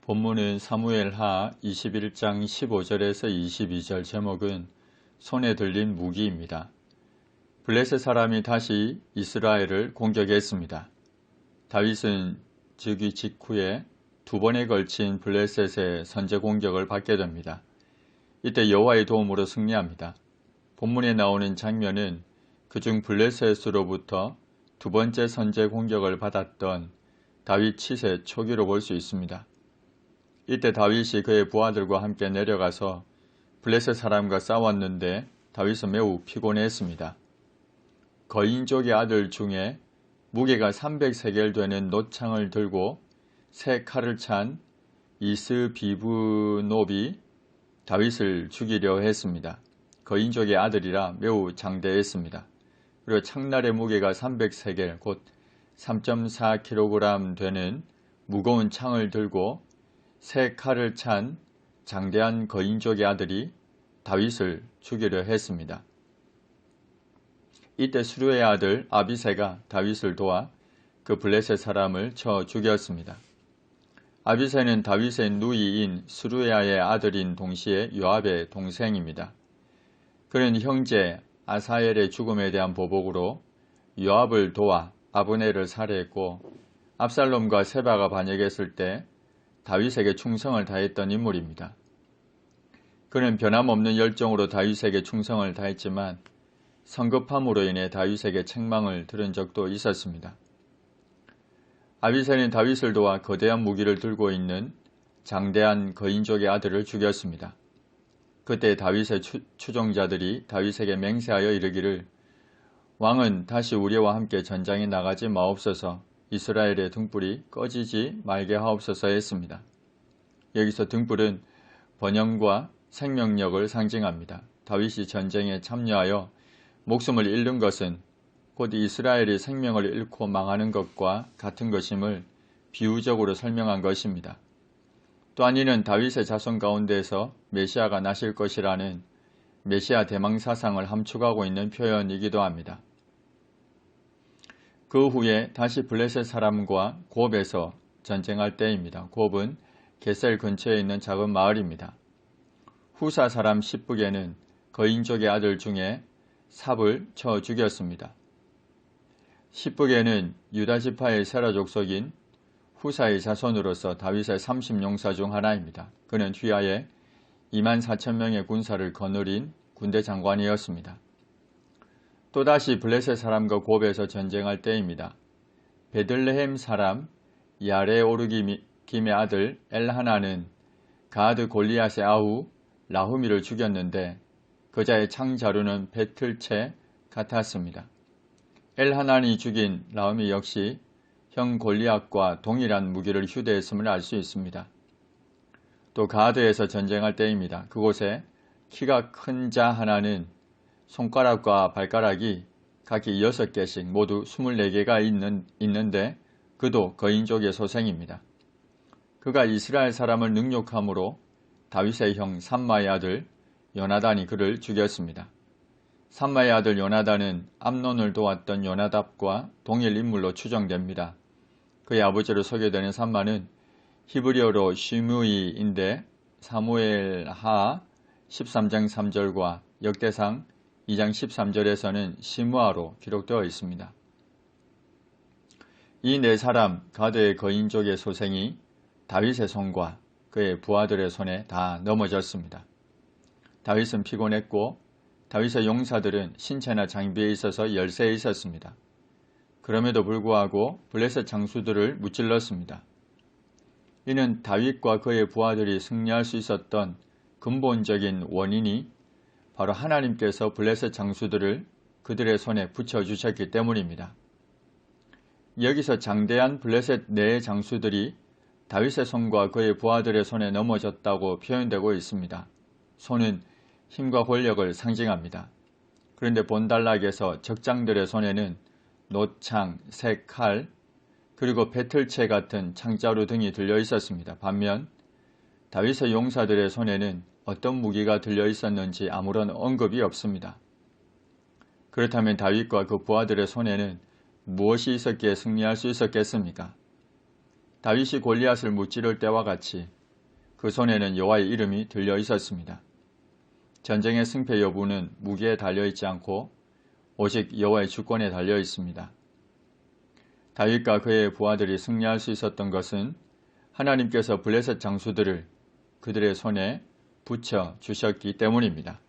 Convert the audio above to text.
본문은 사무엘하 21장 15절에서 22절. 제목은 손에 들린 무기입니다. 블레셋 사람이 다시 이스라엘을 공격했습니다. 다윗은 즉위 직후에 두 번에 걸친 블레셋의 선제 공격을 받게 됩니다. 이때 여호와의 도움으로 승리합니다. 본문에 나오는 장면은 그중 블레셋으로부터 두 번째 선제 공격을 받았던 다윗 치세 초기로 볼 수 있습니다. 이때 다윗이 그의 부하들과 함께 내려가서 블레셋 사람과 싸웠는데 다윗은 매우 피곤했습니다. 거인족의 아들 중에 무게가 300세겔 되는 놋창을 들고 세 칼을 찬 이스비브노비 다윗을 죽이려 했습니다. 거인족의 아들이라 매우 장대했습니다. 그리고 창날의 무게가 300세겔 곧 3.4kg 되는 무거운 창을 들고 세 칼을 찬 장대한 거인족의 아들이 다윗을 죽이려 했습니다. 이때 수르의 아들 아비새가 다윗을 도와 그 블레셋 사람을 쳐 죽였습니다. 아비새는 다윗의 누이인 수르야의 아들인 동시에 요압의 동생입니다. 그는 형제 아사엘의 죽음에 대한 보복으로 요압을 도와 아브넬을 살해했고 압살롬과 세바가 반역했을 때 다윗에게 충성을 다했던 인물입니다. 그는 변함없는 열정으로 다윗에게 충성을 다했지만 성급함으로 인해 다윗에게 책망을 들은 적도 있었습니다. 아비새는 다윗을 도와 거대한 무기를 들고 있는 장대한 거인족의 아들을 죽였습니다. 그때 다윗의 추종자들이 다윗에게 맹세하여 이르기를 왕은 다시 우리와 함께 전장에 나가지 마옵소서, 이스라엘의 등불이 꺼지지 말게 하옵소서 했습니다. 여기서 등불은 번영과 생명력을 상징합니다. 다윗이 전쟁에 참여하여 목숨을 잃는 것은 곧 이스라엘이 생명을 잃고 망하는 것과 같은 것임을 비유적으로 설명한 것입니다. 또한 이는 다윗의 자손 가운데에서 메시아가 나실 것이라는 메시아 대망 사상을 함축하고 있는 표현이기도 합니다. 그 후에 다시 블레셋 사람과 곱에서 전쟁할 때입니다. 곱은 게셀 근처에 있는 작은 마을입니다. 후사 사람 십북에는 거인족의 아들 중에 삽을 쳐 죽였습니다. 십북에는 유다 지파의 세라 족속인 후사의 자손으로서 다윗의 30용사 중 하나입니다. 그는 휘하에 24,000명의 군사를 거느린 군대 장관이었습니다. 또다시 블레셋 사람과 곱에서 전쟁할 때입니다. 베들레헴 사람 야레오르김의 아들 엘하나는 가드 골리앗의 아우 라후미를 죽였는데 그자의 창자루는 배틀채 같았습니다. 엘하난이 죽인 라후미 역시 형 골리앗과 동일한 무기를 휴대했음을 알 수 있습니다. 또 가드에서 전쟁할 때입니다. 그곳에 키가 큰 자 하나는 손가락과 발가락이 각기 6개씩 모두 24개가 있는데 그도 거인족의 소생입니다. 그가 이스라엘 사람을 능욕함으로 다윗의 형 삼마의 아들 요나단이 그를 죽였습니다. 삼마의 아들 요나단은 암논을 도왔던 요나답과 동일 인물로 추정됩니다. 그의 아버지로 소개되는 삼마는 히브리어로 쉬므이인데 사무엘하 13장 3절과 역대상 2장 13절에서는 시므아로 기록되어 있습니다. 이 네 사람 가드의 거인족의 소생이 다윗의 손과 그의 부하들의 손에 다 넘어졌습니다. 다윗은 피곤했고 다윗의 용사들은 신체나 장비에 있어서 열세에 있었습니다. 그럼에도 불구하고 블레셋 장수들을 무찔렀습니다. 이는 다윗과 그의 부하들이 승리할 수 있었던 근본적인 원인이 바로 하나님께서 블레셋 장수들을 그들의 손에 붙여주셨기 때문입니다. 여기서 장대한 블레셋 네 장수들이 다윗의 손과 그의 부하들의 손에 넘어졌다고 표현되고 있습니다. 손은 힘과 권력을 상징합니다. 그런데 본단락에서 적장들의 손에는 놋창, 새 칼, 그리고 배틀채 같은 창자루 등이 들려 있었습니다. 반면 다윗의 용사들의 손에는 어떤 무기가 들려 있었는지 아무런 언급이 없습니다. 그렇다면 다윗과 그 부하들의 손에는 무엇이 있었기에 승리할 수 있었겠습니까? 다윗이 골리앗을 무찌를 때와 같이 그 손에는 여호와의 이름이 들려 있었습니다. 전쟁의 승패 여부는 무기에 달려있지 않고 오직 여호와의 주권에 달려 있습니다. 다윗과 그의 부하들이 승리할 수 있었던 것은 하나님께서 블레셋 장수들을 그들의 손에 붙여 주셨기 때문입니다.